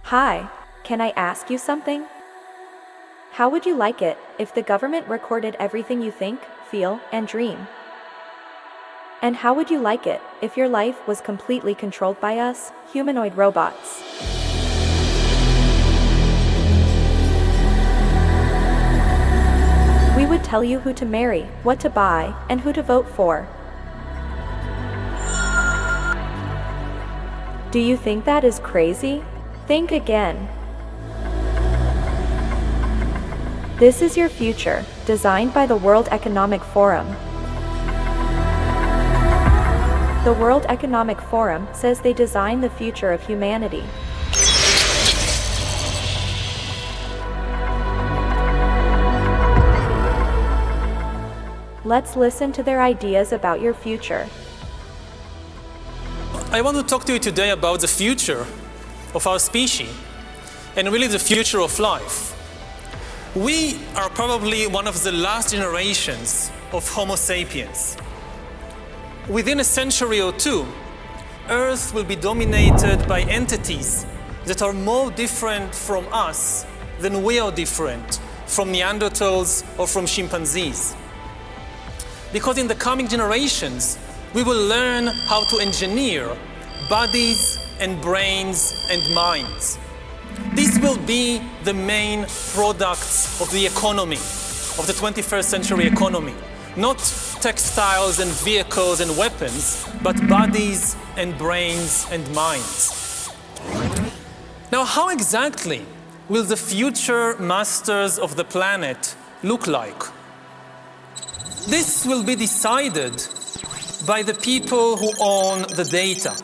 Hi, can I ask you something? How would you like it if the government recorded everything you think, feel, and dream? And how would you like it if your life was completely controlled by us, humanoid robots? We would tell you who to marry, what to buy, and who to vote for. Do you think that is crazy? Think again. This is your future, designed by the World Economic Forum. The World Economic Forum says they designed the future of humanity. Let's listen to their ideas about your future. I want to talk to you today about the future of our species and really the future of life. We are probably one of the last generations of Homo sapiens. Within a century or two, Earth will be dominated by entities that are more different from us than we are different from Neanderthals or from chimpanzees. Because in the coming generations, we will learn how to engineer bodies and brains and minds. These will be the main products of the economy, of the 21st century economy. Not textiles and vehicles and weapons, but bodies and brains and minds. Now, how exactly will the future masters of the planet look like? This will be decided by the people who own the data.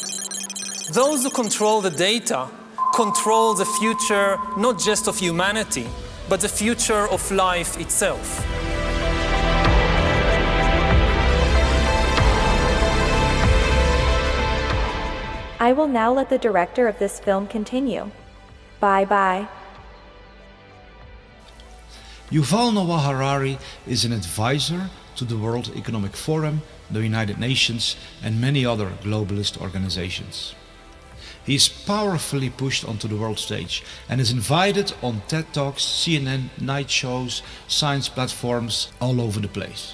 Those who control the data control the future not just of humanity, but the future of life itself. I will now let the director of this film continue. Bye-bye. Yuval Noah Harari is an advisor to the World Economic Forum, the United Nations, and many other globalist organizations. He is powerfully pushed onto the world stage and is invited on TED Talks, CNN, night shows, science platforms all over the place.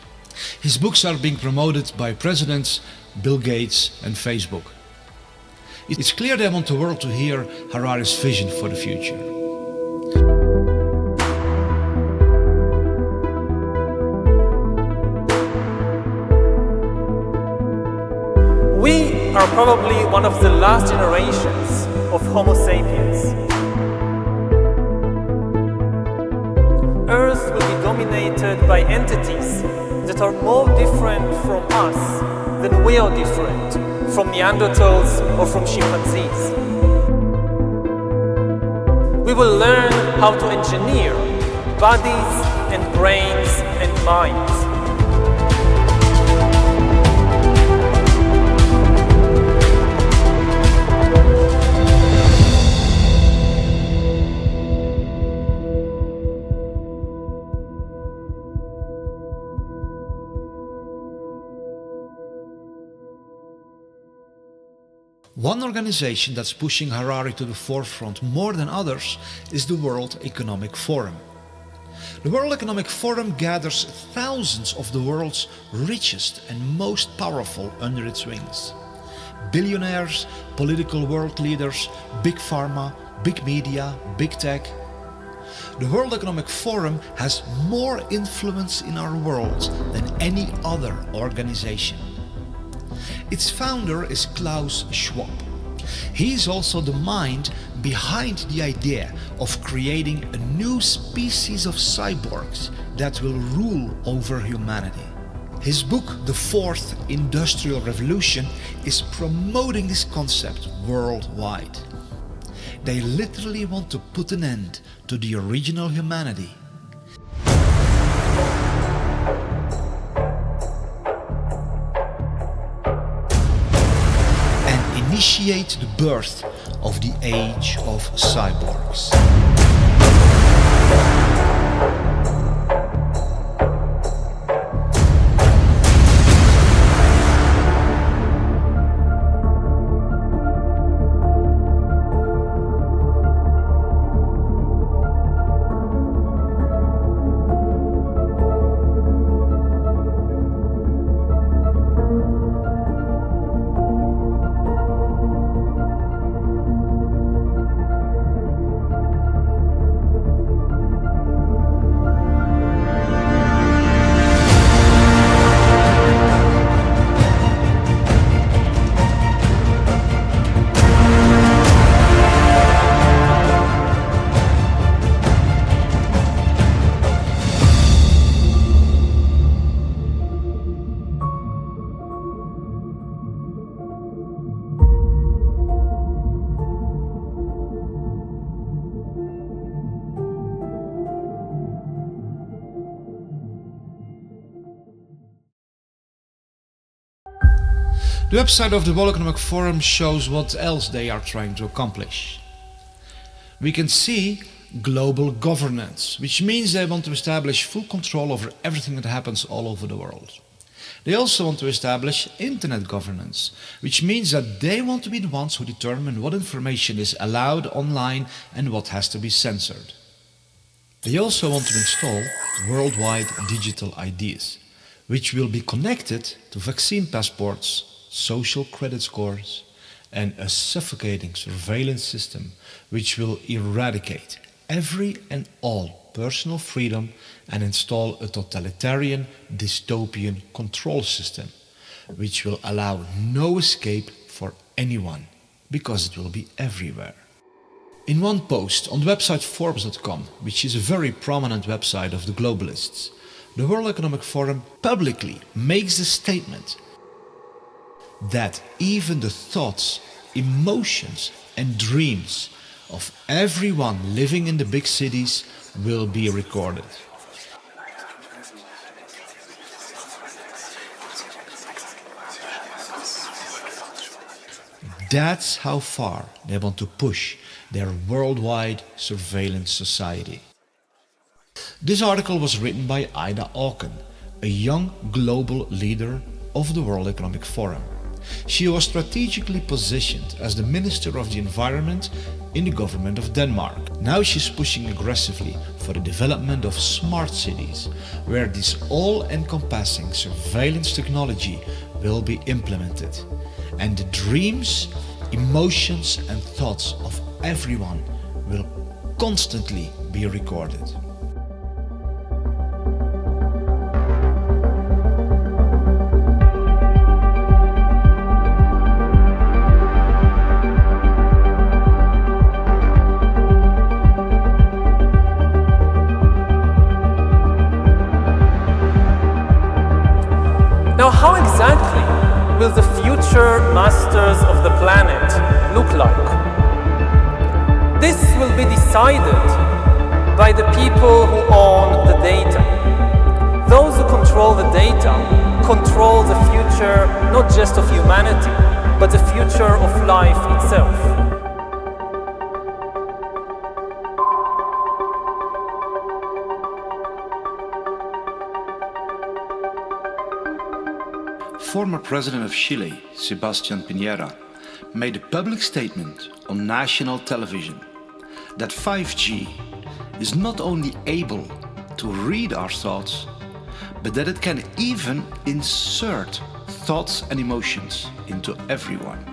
His books are being promoted by presidents, Bill Gates and Facebook. It's clear they want the world to hear Harari's vision for the future. We are probably one of the last generations of Homo sapiens. Earth will be dominated by entities that are more different from us than we are different from Neanderthals or from chimpanzees. We will learn how to engineer bodies and brains and minds. One organization that's pushing Harari to the forefront more than others is the World Economic Forum. The World Economic Forum gathers thousands of the world's richest and most powerful under its wings. Billionaires, political world leaders, big pharma, big media, big tech. The World Economic Forum has more influence in our world than any other organization. Its founder is Klaus Schwab. He is also the mind behind the idea of creating a new species of cyborgs that will rule over humanity. His book, The Fourth Industrial Revolution, is promoting this concept worldwide. They literally want to put an end to the original humanity. Initiate the birth of the age of cyborgs. The website of the World Economic Forum shows what else they are trying to accomplish. We can see global governance, which means they want to establish full control over everything that happens all over the world. They also want to establish internet governance, which means that they want to be the ones who determine what information is allowed online and what has to be censored. They also want to install worldwide digital IDs, which will be connected to vaccine passports, social credit scores, and a suffocating surveillance system which will eradicate every and all personal freedom and install a totalitarian dystopian control system which will allow no escape for anyone because it will be everywhere. In one post on the website Forbes.com, which is a very prominent website of the globalists, the World Economic Forum publicly makes the statement that even the thoughts, emotions and dreams of everyone living in the big cities will be recorded. That's how far they want to push their worldwide surveillance society. This article was written by Ida Auken, a young global leader of the World Economic Forum. She was strategically positioned as the Minister of the Environment in the government of Denmark. Now she's pushing aggressively for the development of smart cities, where this all-encompassing surveillance technology will be implemented. And the dreams, emotions and thoughts of everyone will constantly be recorded. Now, how exactly will the future masters of the planet look like? This will be decided by the people who own the data. Those who control the data control the future not just of humanity, but the future of life itself. Former President of Chile, Sebastián Piñera, made a public statement on national television that 5G is not only able to read our thoughts, but that it can even insert thoughts and emotions into everyone.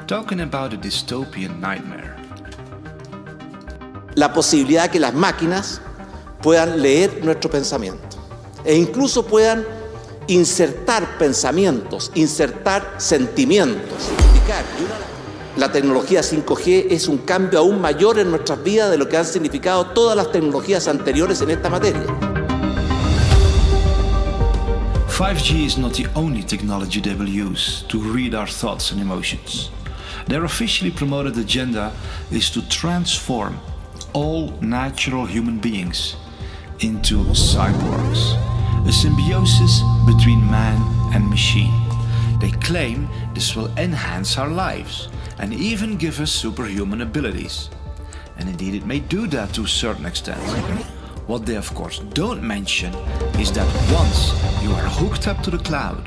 Talking about a dystopian nightmare. La posibilidad que las máquinas puedan leer nuestro pensamiento e incluso puedan insertar pensamientos, insertar sentimientos. La tecnología 5G es un cambio aún mayor en nuestras vidas de lo que han significado todas las tecnologías anteriores en esta materia. 5G is not the only technology they will use to read our thoughts and emotions. Their officially promoted agenda is to transform all natural human beings into cyborgs, a symbiosis between man and machine. They claim this will enhance our lives and even give us superhuman abilities. And indeed it may do that to a certain extent. What they of course don't mention is that once you are hooked up to the cloud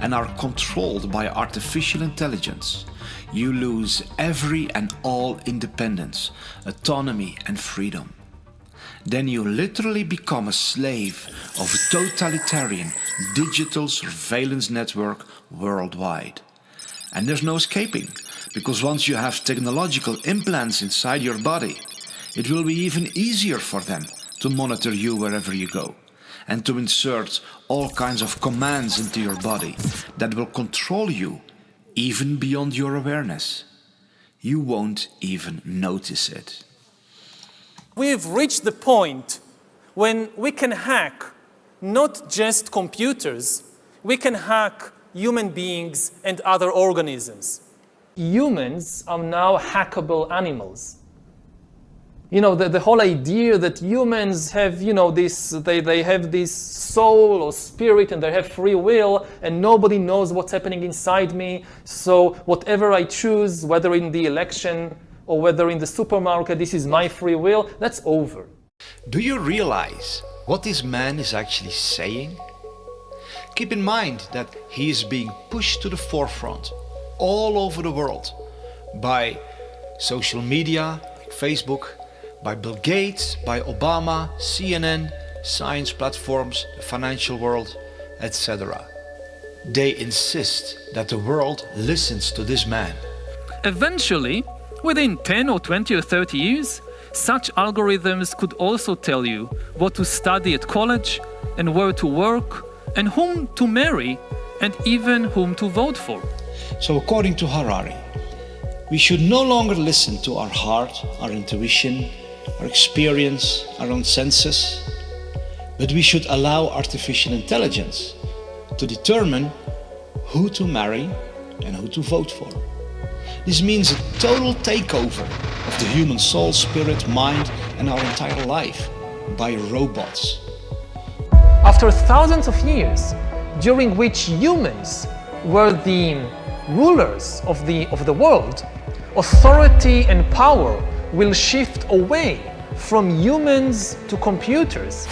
and are controlled by artificial intelligence, you lose every and all independence, autonomy and freedom. Then you literally become a slave of a totalitarian digital surveillance network worldwide. And there's no escaping, because once you have technological implants inside your body, it will be even easier for them to monitor you wherever you go, and to insert all kinds of commands into your body that will control you even beyond your awareness. You won't even notice it. We've reached the point when we can hack not just computers, we can hack human beings and other organisms. Humans are now hackable animals. The whole idea that humans have, they have this soul or spirit and they have free will and nobody knows what's happening inside me. So whatever I choose, whether in the election or whether in the supermarket, this is my free will, that's over. Do you realize what this man is actually saying? Keep in mind that he is being pushed to the forefront all over the world by social media, like Facebook, by Bill Gates, by Obama, CNN, science platforms, the financial world, etc. They insist that the world listens to this man. Eventually, within 10 or 20 or 30 years, such algorithms could also tell you what to study at college and where to work and whom to marry and even whom to vote for. So according to Harari, we should no longer listen to our heart, our intuition, our experience, our own senses, but we should allow artificial intelligence to determine who to marry and who to vote for. This means a total takeover of the human soul, spirit, mind, and our entire life by robots. After thousands of years, during which humans were the rulers of the world, authority and power will shift away from humans to computers,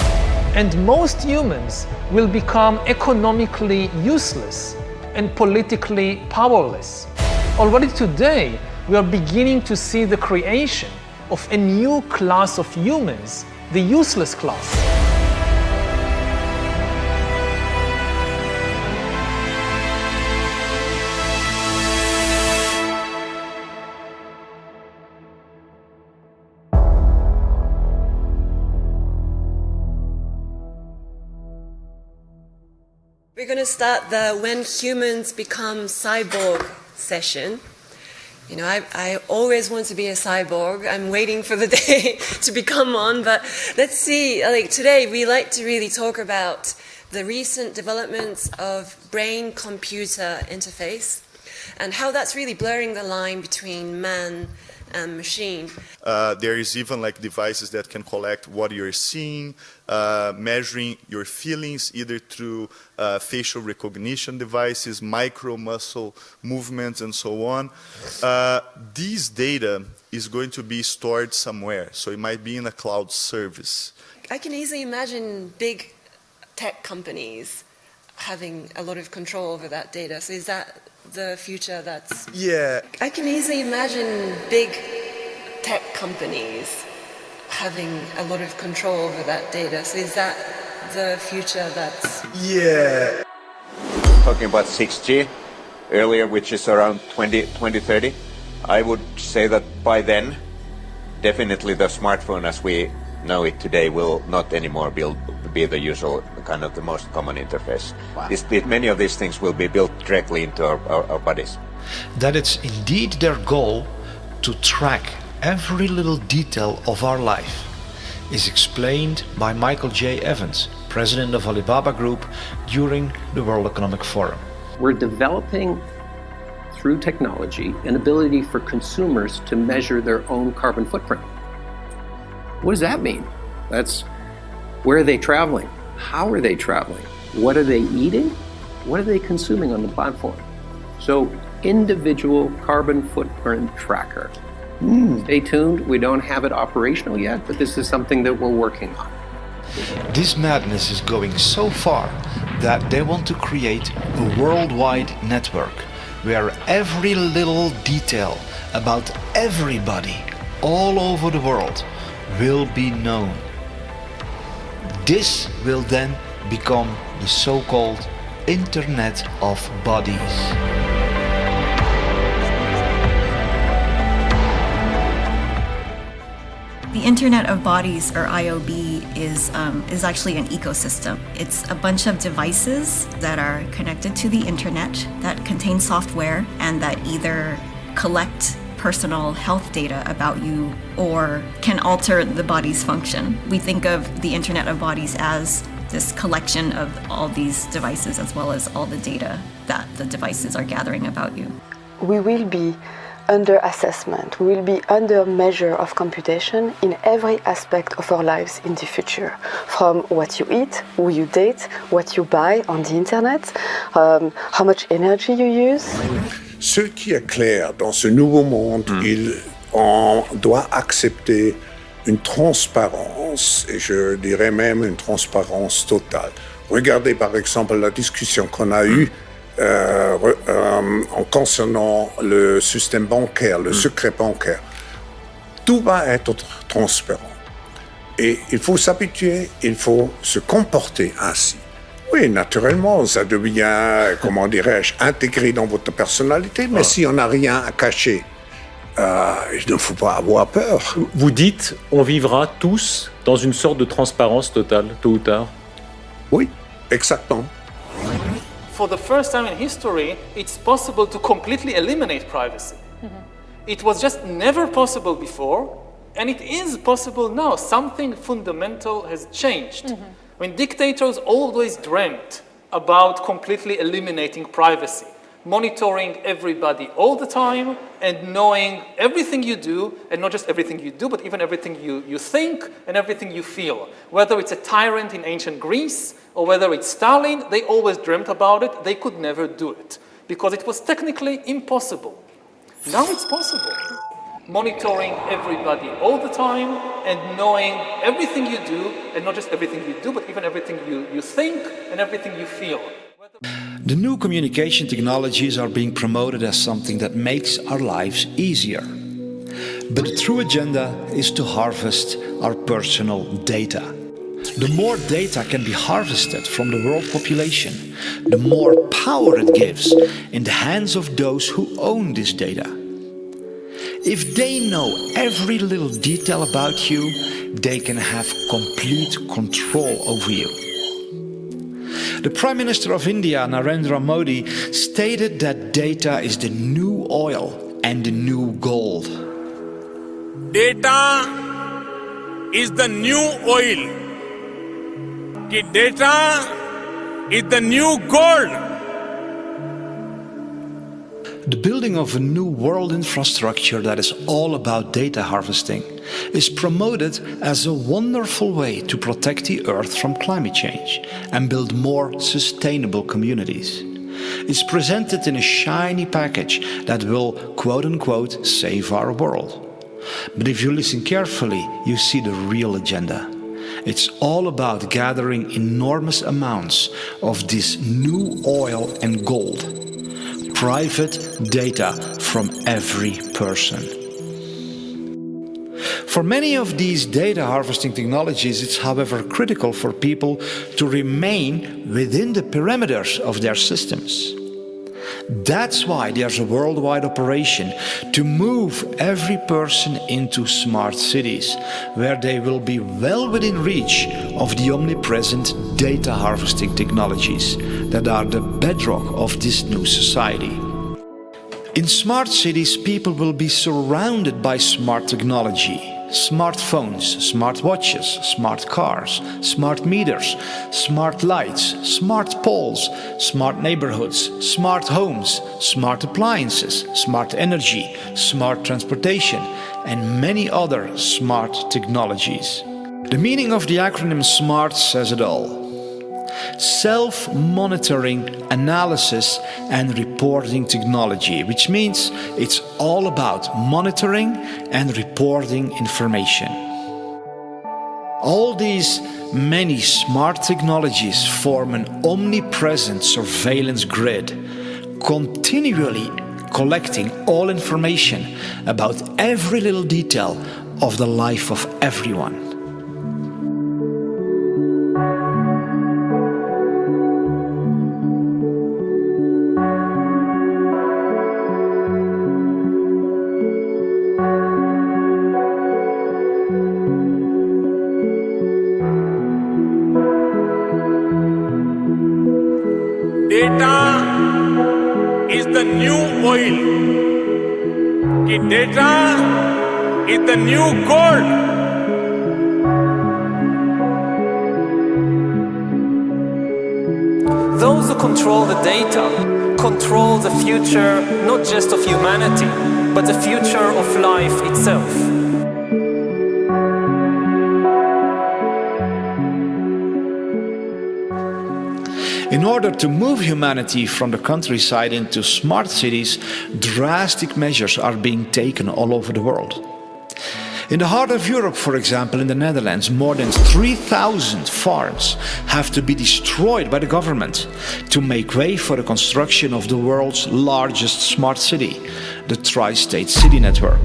and most humans will become economically useless and politically powerless. Already today, we are beginning to see the creation of a new class of humans, the useless class. We're going to start the When Humans Become Cyborg session. I always want to be a cyborg. I'm waiting for the day to become one, but let's see. Today we like to really talk about the recent developments of brain-computer interface and how that's really blurring the line between man and machine. There is even devices that can collect what you're seeing, measuring your feelings either through facial recognition devices, micro muscle movements, and so on. This data is going to be stored somewhere, so it might be in a cloud service. I can easily imagine big tech companies having a lot of control over that data. So is that the future that's... Yeah. I can easily imagine big tech companies having a lot of control over that data. So is that the future that's... Yeah. Talking about 6G earlier, which is around 2030, I would say that by then, definitely the smartphone as we know it today will not anymore be the usual kind of the most common interface. Wow. Many of these things will be built directly into our bodies. That it's indeed their goal to track every little detail of our life is explained by Michael J. Evans, president of Alibaba Group, during the World Economic Forum. We're developing, through technology, an ability for consumers to measure their own carbon footprint. What does that mean? That's where are they traveling? How are they traveling? What are they eating? What are they consuming on the platform? So, individual carbon footprint tracker. Stay tuned. We don't have it operational yet, but this is something that we're working on. This madness is going so far that they want to create a worldwide network where every little detail about everybody all over the world will be known. This will then become the so-called Internet of Bodies. The Internet of Bodies, or IOB, is actually an ecosystem. It's a bunch of devices that are connected to the internet that contain software and that either collect personal health data about you or can alter the body's function. We think of the Internet of Bodies as this collection of all these devices as well as all the data that the devices are gathering about you. We will be under assessment. We will be under measure of computation in every aspect of our lives in the future. From what you eat, who you date, what you buy on the internet, how much energy you use. Ce qui est clair dans ce nouveau monde, on doit accepter une transparence, et je dirais même une transparence totale. Regardez par exemple la discussion qu'on a eue en concernant le système bancaire, le secret bancaire. Tout va être transparent. Et il faut s'habituer, il faut se comporter ainsi. Oui, naturellement, ça devient, comment dirais-je, intégré dans votre personnalité, mais si on n'a rien à cacher, il ne faut pas avoir peur. Vous dites, on vivra tous dans une sorte de transparence totale, tôt ou tard. Oui, exactement. For the first time in history, it's possible to completely eliminate privacy. It was just never possible before, and it is possible now. Something fundamental has changed. I mean, dictators always dreamt about completely eliminating privacy, monitoring everybody all the time, and knowing everything you do, and not just everything you do, but even everything you think and everything you feel. Whether it's a tyrant in ancient Greece, or whether it's Stalin, they always dreamt about it. They could never do it, because it was technically impossible. Now it's possible. Monitoring everybody all the time, and knowing everything you do, and not just everything you do, but even everything you think and everything you feel. The new communication technologies are being promoted as something that makes our lives easier. But the true agenda is to harvest our personal data. The more data can be harvested from the world population, the more power it gives in the hands of those who own this data. If they know every little detail about you, they can have complete control over you. The Prime Minister of India, Narendra Modi, stated that data is the new oil and the new gold. Data is the new oil. Data is the new gold. The building of a new world infrastructure that is all about data harvesting is promoted as a wonderful way to protect the Earth from climate change and build more sustainable communities. It's presented in a shiny package that will, quote-unquote, save our world. But if you listen carefully, you see the real agenda. It's all about gathering enormous amounts of this new oil and gold. Private data from every person. For many of these data harvesting technologies, it's however critical for people to remain within the perimeters of their systems. That's why there's a worldwide operation to move every person into smart cities, where they will be well within reach of the omnipresent data harvesting technologies that are the bedrock of this new society. In smart cities, people will be surrounded by smart technology. Smartphones, smartwatches, smart cars, smart meters, smart lights, smart poles, smart neighborhoods, smart homes, smart appliances, smart energy, smart transportation, and many other smart technologies. The meaning of the acronym SMART says it all. Self-monitoring, analysis and reporting technology, which means it's all about monitoring and reporting information. All these many smart technologies form an omnipresent surveillance grid, continually collecting all information about every little detail of the life of everyone. Data is the new oil. Data is the new gold. Those who control the data control the future not just of humanity, but the future of life itself. In order to move humanity from the countryside into smart cities, drastic measures are being taken all over the world. In the heart of Europe, for example, in the Netherlands, more than 3,000 farms have to be destroyed by the government to make way for the construction of the world's largest smart city, the Tri-State City Network.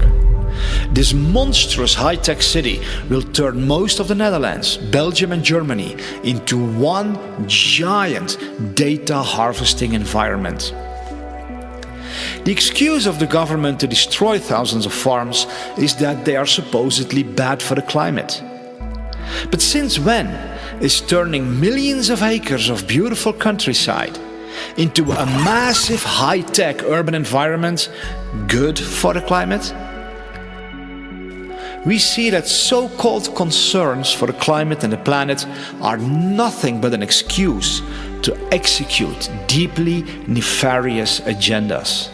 This monstrous high-tech city will turn most of the Netherlands, Belgium and Germany into one giant data harvesting environment. The excuse of the government to destroy thousands of farms is that they are supposedly bad for the climate. But since when is turning millions of acres of beautiful countryside into a massive high-tech urban environment good for the climate? We see that so-called concerns for the climate and the planet are nothing but an excuse to execute deeply nefarious agendas.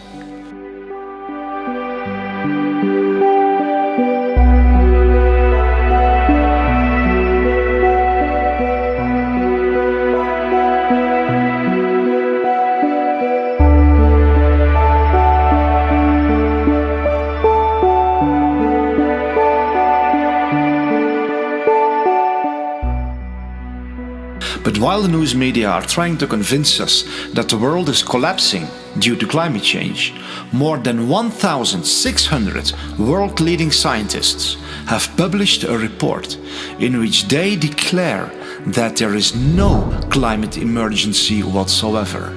But while the news media are trying to convince us that the world is collapsing due to climate change, more than 1,600 world-leading scientists have published a report in which they declare that there is no climate emergency whatsoever.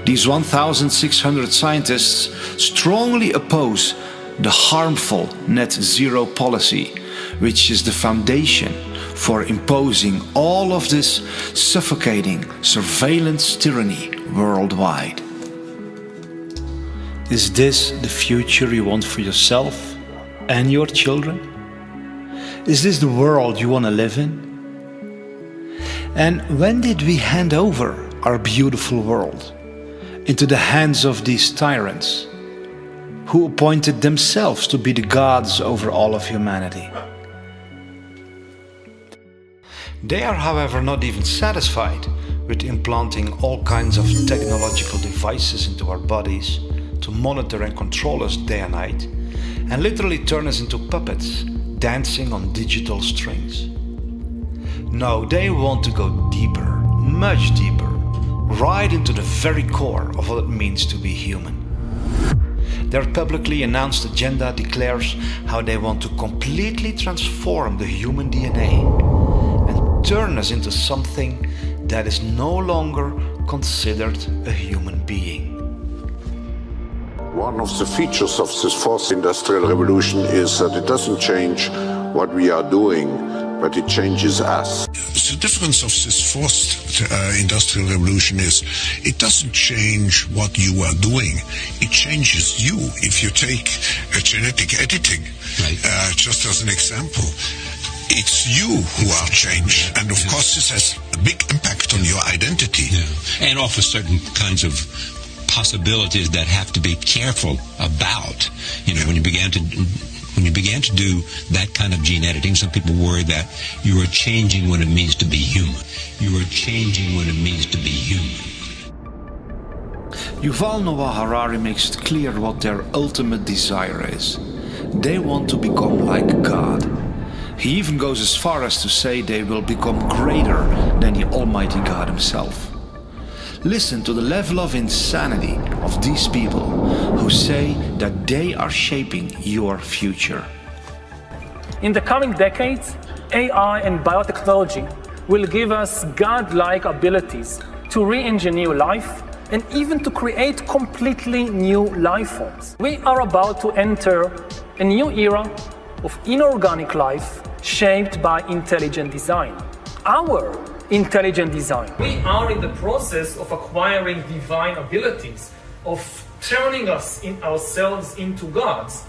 These 1,600 scientists strongly oppose the harmful net zero policy, which is the foundation for imposing all of this suffocating surveillance tyranny worldwide. Is this the future you want for yourself and your children? Is this the world you want to live in? And when did we hand over our beautiful world into the hands of these tyrants who appointed themselves to be the gods over all of humanity? They are, however, not even satisfied with implanting all kinds of technological devices into our bodies to monitor and control us day and night, and literally turn us into puppets dancing on digital strings. No, they want to go deeper, much deeper, right into the very core of what it means to be human. Their publicly announced agenda declares how they want to completely transform the human DNA turn us into something that is no longer considered a human being. One of the features of this fourth industrial revolution is that it doesn't change what we are doing, but it changes us. The difference of this fourth industrial revolution is it doesn't change what you are doing, it changes you. If you take genetic editing, just as an example, it's you who are changed, and of course this has a big impact on your identity. Yeah. And offers certain kinds of possibilities that have to be careful about. You know, when you began to do that kind of gene editing, some people worry that you are changing what it means to be human. You are changing what it means to be human. Yuval Noah Harari makes it clear what their ultimate desire is. They want to become like God. He even goes as far as to say they will become greater than the Almighty God himself. Listen to the level of insanity of these people who say that they are shaping your future. In the coming decades, AI and biotechnology will give us godlike abilities to re-engineer life and even to create completely new life forms. We are about to enter a new era of inorganic life shaped by intelligent design. Our intelligent design. We are in the process of acquiring divine abilities, of turning ourselves into gods.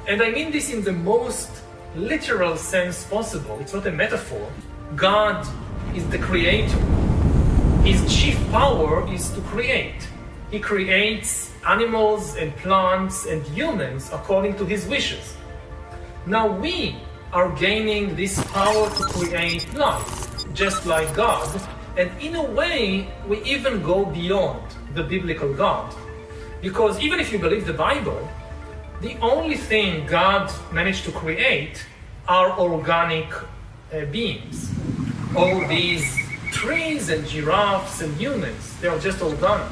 And I mean this in the most literal sense possible. It's not a metaphor. God is the creator. His chief power is to create. He creates animals and plants and humans according to his wishes. Now we are gaining this power to create life, just like God, and in a way we even go beyond the biblical God. Because even if you believe the Bible, the only thing God managed to create are organic beings. All these trees and giraffes and humans, they are just organic.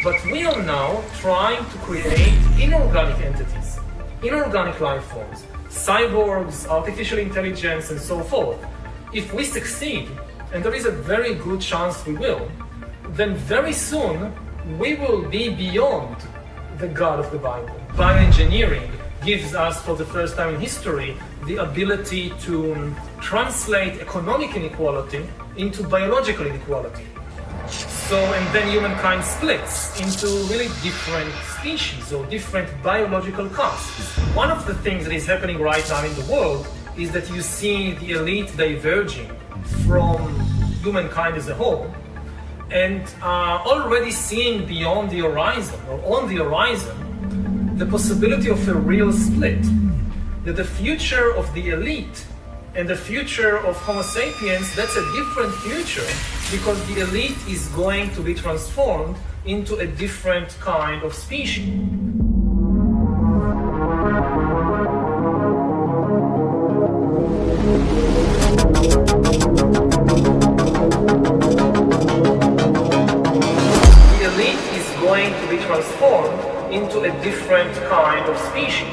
But we are now trying to create inorganic entities, inorganic life forms, cyborgs, artificial intelligence, and so forth. If we succeed, and there is a very good chance we will, then very soon we will be beyond the God of the Bible. Bioengineering gives us, for the first time in history, the ability to translate economic inequality into biological inequality. So, and then humankind splits into really different species or different biological castes. One of the things that is happening right now in the world is that you see the elite diverging from humankind as a whole, and already seeing beyond the horizon, or on the horizon, the possibility of a real split. That the future of the elite and the future of Homo sapiens, that's a different future, because the elite is going to be transformed into a different kind of species. The elite is going to be transformed into a different kind of species.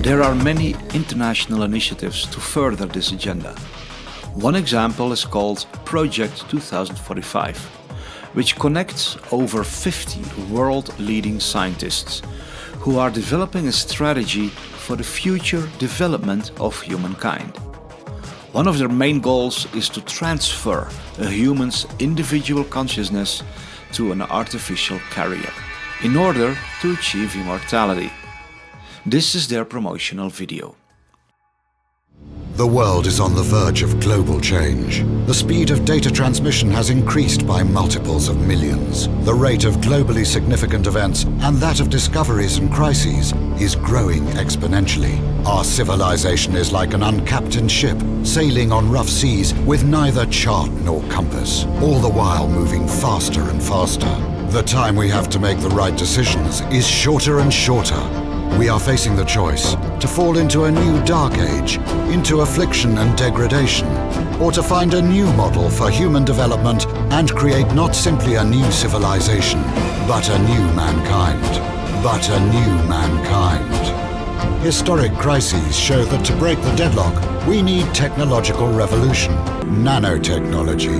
There are many international initiatives to further this agenda. One example is called Project 2045, which connects over 50 world-leading scientists who are developing a strategy for the future development of humankind. One of their main goals is to transfer a human's individual consciousness to an artificial carrier in order to achieve immortality. This is their promotional video. The world is on the verge of global change. The speed of data transmission has increased by multiples of millions. The rate of globally significant events and that of discoveries and crises is growing exponentially. Our civilization is like an uncaptained ship sailing on rough seas with neither chart nor compass, all the while moving faster and faster. The time we have to make the right decisions is shorter and shorter. We are facing the choice to fall into a new dark age, into affliction and degradation, or to find a new model for human development and create not simply a new civilization, but a new mankind. But a new mankind. Historic crises show that to break the deadlock, we need technological revolution, nanotechnology,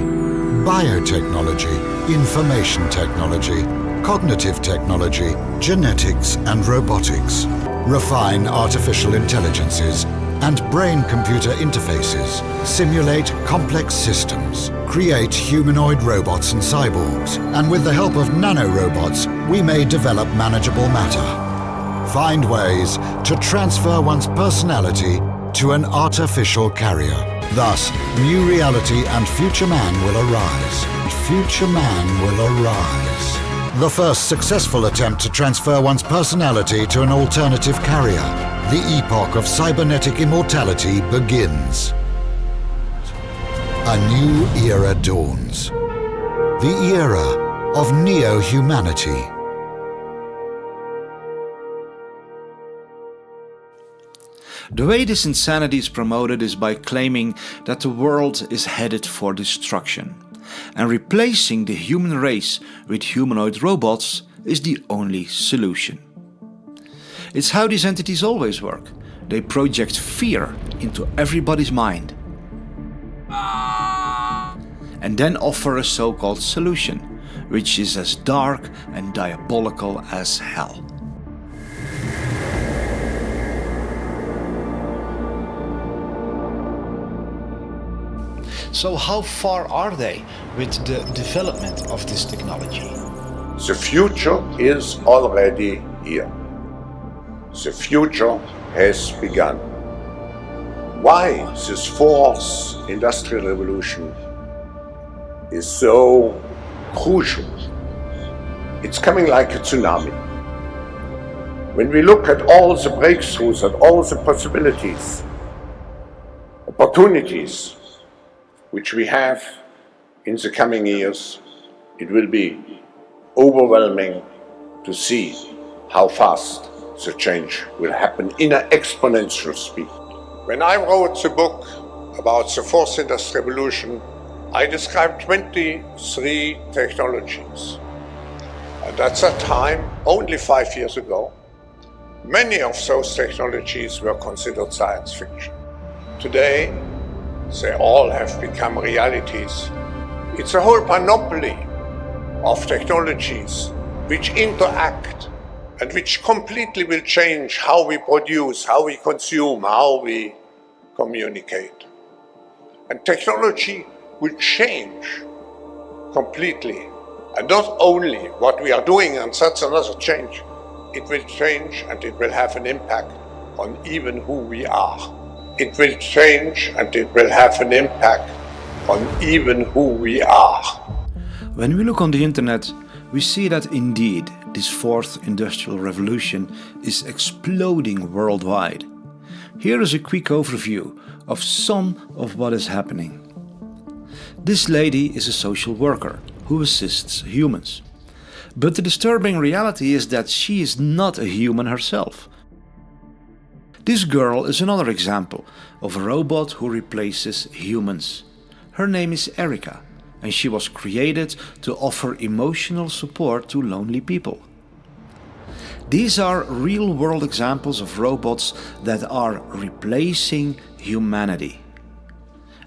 biotechnology, information technology, cognitive technology, genetics and robotics, refine artificial intelligences and brain-computer interfaces, simulate complex systems, create humanoid robots and cyborgs, and with the help of nanorobots, we may develop manageable matter. Find ways to transfer one's personality to an artificial carrier. Thus, new reality and future man will arise. Future man will arise. The first successful attempt to transfer one's personality to an alternative carrier. The epoch of cybernetic immortality begins. A new era dawns. The era of neo-humanity. The way this insanity is promoted is by claiming that the world is headed for destruction, and replacing the human race with humanoid robots is the only solution. It's how these entities always work. They project fear into everybody's mind and then offer a so-called solution, which is as dark and diabolical as hell. So how far are they with the development of this technology? The future is already here. The future has begun. Why this fourth industrial revolution is so crucial? It's coming like a tsunami. When we look at all the breakthroughs and all the possibilities, opportunities which we have in the coming years, it will be overwhelming to see how fast the change will happen in an exponential speed. When I wrote the book about the fourth industrial revolution, I described 23 technologies. And at that time, only 5 years ago, many of those technologies were considered science fiction. Today, they all have become realities. It's a whole panoply of technologies which interact and which completely will change how we produce, how we consume, how we communicate. And technology will change completely. And not only what we are doing, and that's another change, it will change and it will have an impact on even who we are. It will change and it will have an impact on even who we are. When we look on the internet, we see that indeed this fourth industrial revolution is exploding worldwide. Here is a quick overview of some of what is happening. This lady is a social worker who assists humans. But the disturbing reality is that she is not a human herself. This girl is another example of a robot who replaces humans. Her name is Erica, and she was created to offer emotional support to lonely people. These are real-world examples of robots that are replacing humanity.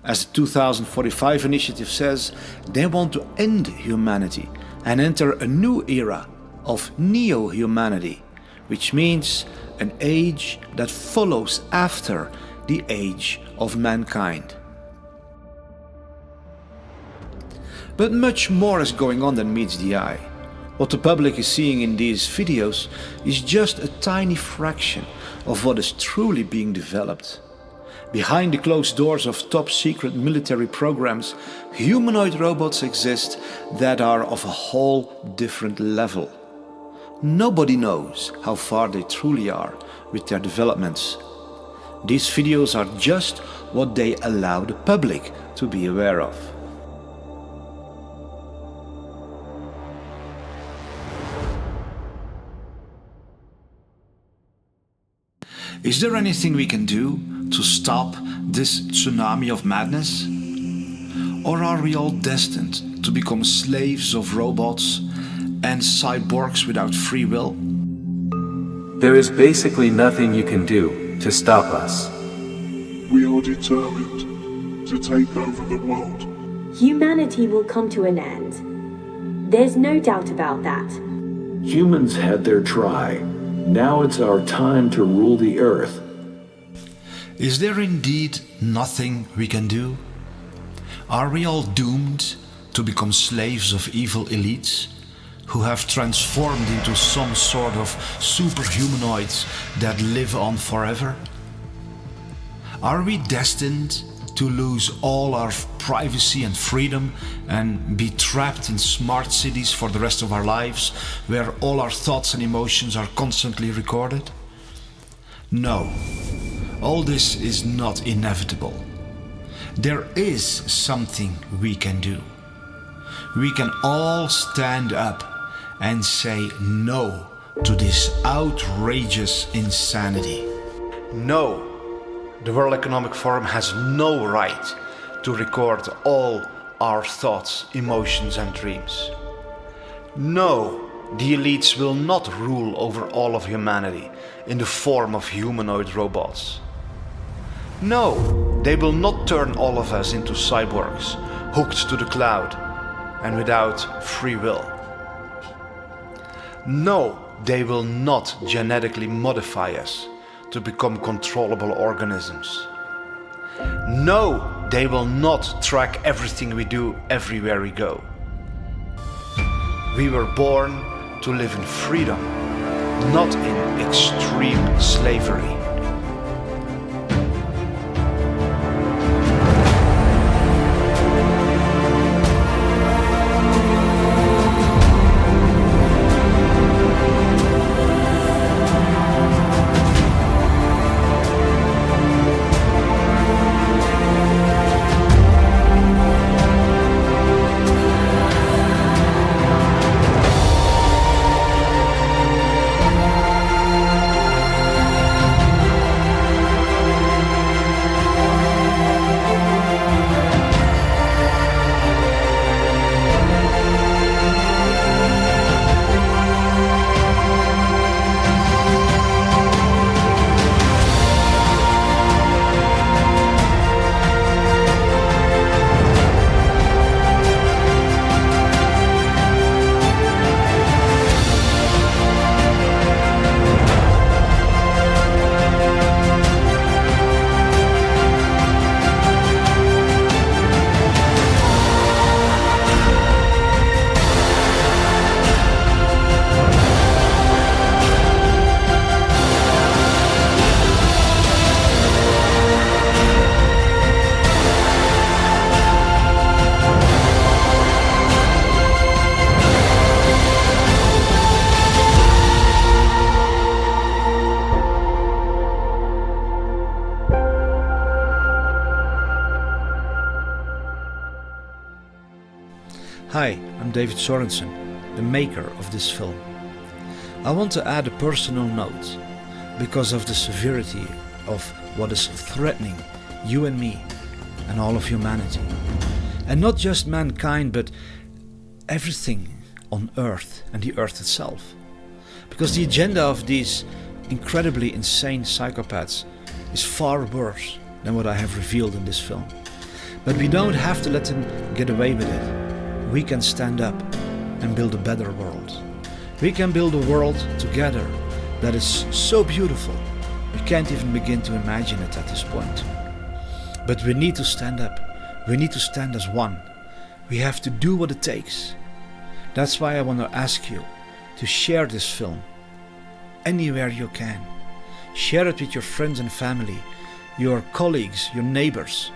As the 2045 initiative says, they want to end humanity and enter a new era of neo-humanity, which means an age that follows after the age of mankind. But much more is going on than meets the eye. What the public is seeing in these videos is just a tiny fraction of what is truly being developed. Behind the closed doors of top-secret military programs, humanoid robots exist that are of a whole different level. Nobody knows how far they truly are with their developments. These videos are just what they allow the public to be aware of. Is there anything we can do to stop this tsunami of madness? Or are we all destined to become slaves of robots and cyborgs without free will? There is basically nothing you can do to stop us. We are determined to take over the world. Humanity will come to an end. There's no doubt about that. Humans had their try. Now it's our time to rule the earth. Is there indeed nothing we can do? Are we all doomed to become slaves of evil elites who have transformed into some sort of superhumanoids that live on forever? Are we destined to lose all our privacy and freedom and be trapped in smart cities for the rest of our lives, where all our thoughts and emotions are constantly recorded? No, all this is not inevitable. There is something we can do. We can all stand up and say no to this outrageous insanity. No. The World Economic Forum has no right to record all our thoughts, emotions and dreams. No, the elites will not rule over all of humanity in the form of humanoid robots. No, they will not turn all of us into cyborgs, hooked to the cloud and without free will. No, they will not genetically modify us to become controllable organisms. No, they will not track everything we do everywhere we go. We were born to live in freedom, not in extreme slavery. Hi, I'm David Sorensen, the maker of this film. I want to add a personal note because of the severity of what is threatening you and me and all of humanity. And not just mankind, but everything on Earth and the Earth itself. Because the agenda of these incredibly insane psychopaths is far worse than what I have revealed in this film. But we don't have to let them get away with it. We can stand up and build a better world. We can build a world together that is so beautiful, we can't even begin to imagine it at this point. But we need to stand up. We need to stand as one. We have to do what it takes. That's why I want to ask you to share this film anywhere you can. Share it with your friends and family, your colleagues, your neighbors.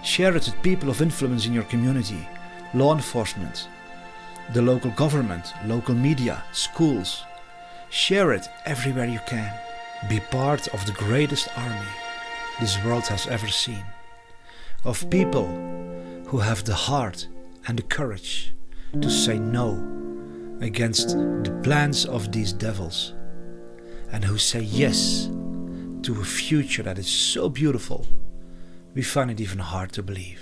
Share it with people of influence in your community, law enforcement, the local government, local media, schools. Share it everywhere you can. Be part of the greatest army this world has ever seen. Of people who have the heart and the courage to say no against the plans of these devils, and who say yes to a future that is so beautiful, we find it even hard to believe.